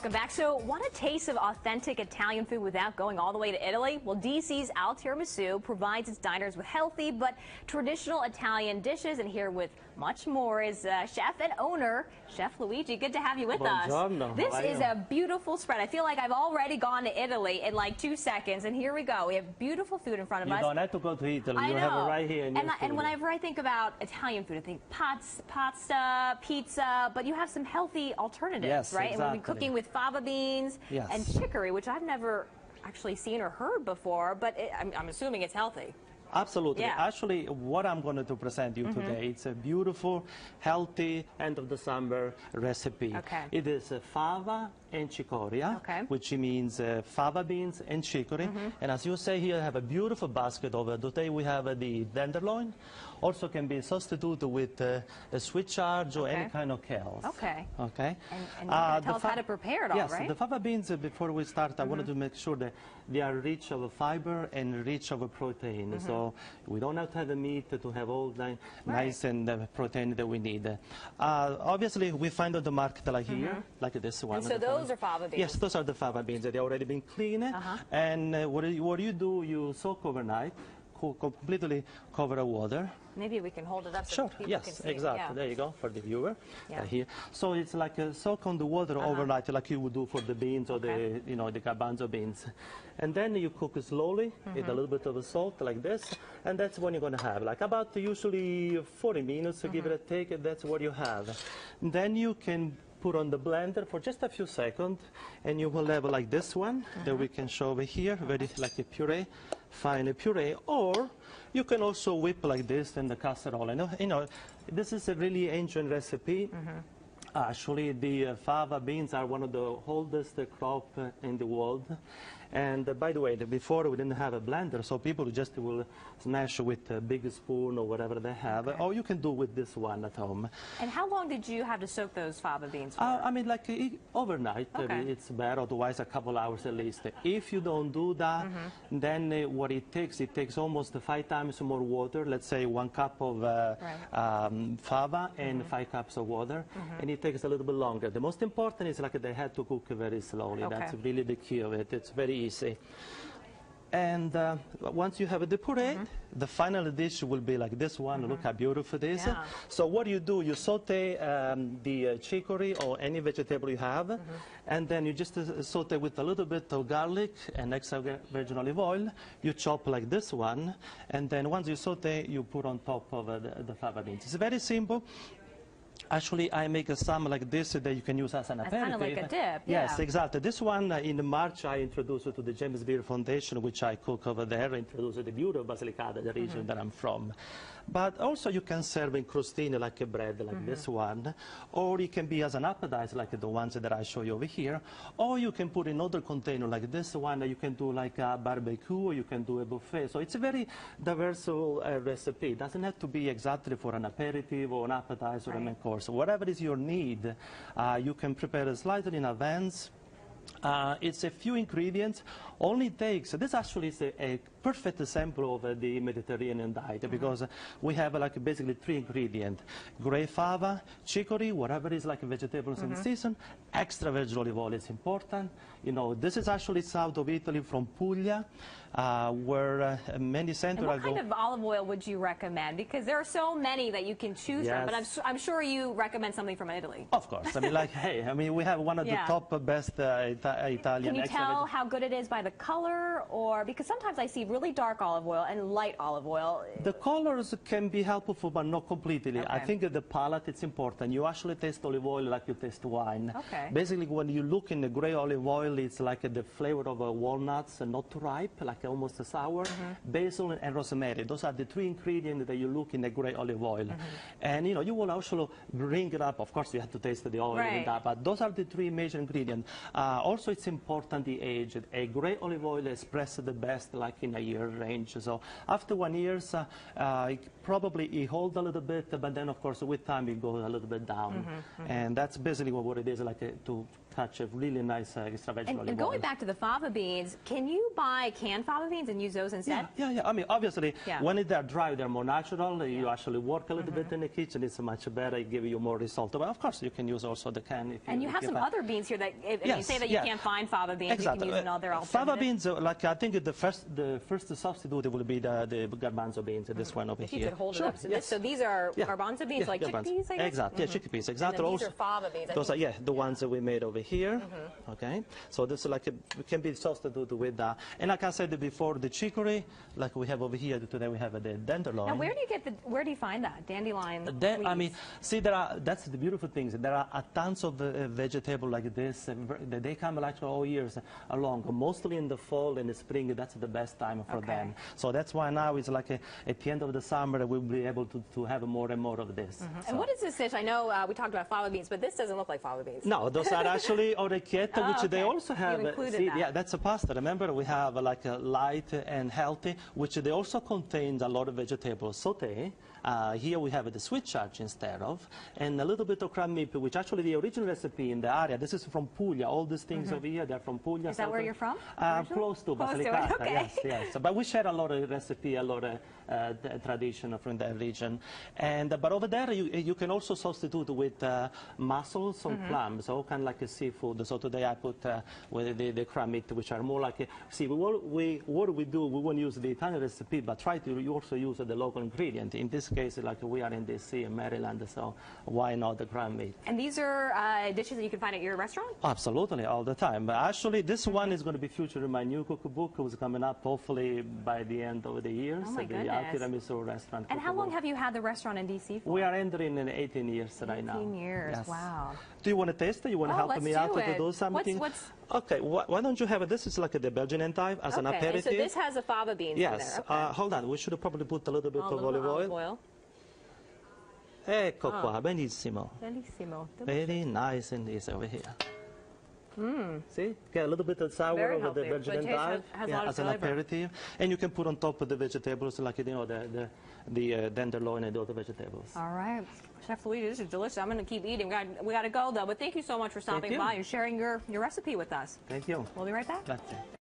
welcome back. So, want a taste of authentic Italian food without going all the way to Italy? Well, DC's Al Tiramisu provides its diners with healthy but traditional Italian dishes, and here with much more is chef and owner, Chef Luigi. Good to have you with Buongiorno. us. This is a beautiful spread. I feel like I've already gone to Italy in like 2 seconds, and here we go. We have beautiful food in front of us. You don't have to go to Italy. I You know. have it right here in your And whenever I think about Italian food, I think pasta, pizza, but you have some healthy alternatives, Yes, right? exactly. And we'll be cooking with fava beans Yes. and chicory, which I've never actually seen or heard before, but I'm assuming it's healthy. Absolutely. Yeah. Actually, what I'm going to present you today, it's a beautiful, healthy, end of the summer recipe. Okay. It is fava and cicoria, Okay. which means fava beans and chicory. And as you say here, I have a beautiful basket of today we have the tenderloin. Also can be substituted with a sweet charge or any kind of kale. Okay. Okay. And you're going to tell us how to prepare it all, yes, right? the fava beans, before we start, I wanted to make sure that they are rich of fiber and rich of protein. So we don't have to have the meat to have all the nice and protein that we need. Obviously, we find on the market like here, like this one. And so those are fava beans? Yes, those are the fava beans. They've already been cleaned. And what you do, you soak overnight, completely cover water. Maybe we can hold it up so Sure, people yes, can see exactly. it. Yeah. There you go, for the viewer. Yeah. Here. So it's like a soak on the water overnight, like you would do for the beans or the garbanzo beans. And then you cook it slowly with a little bit of salt like this. And that's when you're going to have, like about usually 40 minutes, give it a take, and that's what you have. And then you can put on the blender for just a few seconds, and you will have like this one that we can show over here, very like a puree, fine puree, or you can also whip like this in the casserole. You know, this is a really ancient recipe. Actually, the fava beans are one of the oldest crop in the world. And by the way, before we didn't have a blender, so people just will smash with a big spoon or whatever they have, or you can do with this one at home. And how long did you have to soak those fava beans for? I mean, like overnight, it's better, otherwise a couple hours at least. If you don't do that, then what it takes almost 5 times more water, let's say 1 cup of fava and 5 cups of water, and it takes a little bit longer. The most important is like they have to cook very slowly. That's really the key of it. It's very easy. And once you have the puree, the final dish will be like this one. Look how beautiful it is. Yeah. So what you do, you saute the chicory or any vegetable you have, and then you just saute with a little bit of garlic and extra virgin olive oil. You chop like this one, and then once you saute, you put on top of the fava beans. It's very simple. Actually, I make some like this that you can use as an aperitif. Kind of like a dip, Yes, exactly. This one, in March, I introduced it to the James Beard Foundation, which I cook over there, introduced the beauty of Basilicata, the region that I'm from. But also you can serve in crostini like a bread, like this one, or it can be as an appetizer, like the ones that I show you over here, or you can put in other container like this one, you can do like a barbecue, or you can do a buffet. So it's a very diverse recipe. It doesn't have to be exactly for an aperitif or an appetizer or a main course. Whatever is your need, you can prepare it slightly in advance. It's a few ingredients, only takes, this actually is a perfect example of the Mediterranean diet, because we have like basically 3 ingredients: gray fava, chicory, whatever is like vegetables in season, extra virgin olive oil is important. You know, this is actually south of Italy from Puglia, where many centers What kind of olive oil would you recommend? Because there are so many that you can choose from, but I'm sure you recommend something from Italy. Of course. I mean, like, hey, I mean, we have one of the top best Italian. Can you tell how good it is by the color, or because sometimes I see really dark olive oil and light olive oil? The colors can be helpful, but not completely. I think that the palate is important. You actually taste olive oil like you taste wine. Basically, when you look in the gray olive oil, it's like the flavor of walnuts, not too ripe, like almost sour, basil and rosemary. Those are the 3 ingredients that you look in the gray olive oil. And you know, you will also bring it up. Of course, you have to taste the oil in that, but those are the 3 major ingredients. Also, it's important the age. A gray olive oil expresses the best like in a year range. So after 1 year, probably it holds a little bit, but then of course with time it goes a little bit down. And that's basically what it is, like to touch of really nice extra vegetable And olive going oil. back to the fava beans, can you buy canned fava beans and use those instead? Yeah. I mean, obviously, Yeah. when they're dry, they're more natural. You actually work a little bit in the kitchen. It's much better. It gives you more result. But of course, you can use also the can. If And you have some other beans here that, if you say that you can't find fava beans, you can use another alternative. Fava beans, like I think the first substitute will be the garbanzo beans. This one over If here. you could hold it up. So these are garbanzo beans, like chickpeas, I guess? Exactly. Yeah, chickpeas. Exactly. And then these are fava beans. Those are the ones that we made over here. Okay. So this is like can be substituted with that. And like I said before, the chicory, like we have over here today, we have the dandelion. Now, where do you find that dandelion? I mean, see, that's the beautiful things. There are tons of vegetables like this. They come like all years along. Mostly in the fall and the spring, that's the best time for them. So that's why now it's like at the end of the summer, we'll be able to have more and more of this. And what is this dish? I know we talked about fava beans, but this doesn't look like fava beans. No, those are actually orecchiette, which they also have. You included See, that. yeah, that's a pasta. Remember, we have like a light and healthy, which they also contains a lot of vegetables sauté. Here we have the sweet charge instead of, and a little bit of crab meat, which actually the original recipe in the area. This is from Puglia. All these things over here, they're from Puglia. Is that where you're from? Close to Close to it, Basilicata. okay. Yes. But we share a lot of recipe, a lot of tradition from that region. And but over there, you can also substitute with mussels or clams, all kind of like a seafood. So today I put with the crab meat, which are more like what we do. We won't use the Italian recipe, but try to also use the local ingredient. In this case, like we are in DC, in Maryland, so why not the crab meat? And these are dishes that you can find at your restaurant? Absolutely, all the time. But actually, this one is going to be featured in my new cookbook, which is coming up hopefully by the end of the year. Oh my the goodness. Tiramisu restaurant. And how long have you had the restaurant in DC for? We are entering in 18 years right now. 18 years, Yes. wow. Do you want to taste it? You want to help let's me out do to it. do something? Okay, why don't you have it? This is like the Belgian endive as an aperitif. So this has the fava beans in Yes. there. Okay. Hold on, we should probably put a little bit of olive oil. Ecco qua, benissimo. Bellissimo. Very nice in this over here. See, get a little bit of sour Very over the healthy, Belgian but it endive has a lot of as an flavor. aperitif, and you can put on top of the vegetables like the dandelion and the other vegetables. All right. Chef Luigi, this is delicious. I'm going to keep eating. We got to go, though. But thank you so much for stopping by and sharing your recipe with us. Thank you. We'll be right back. Grazie.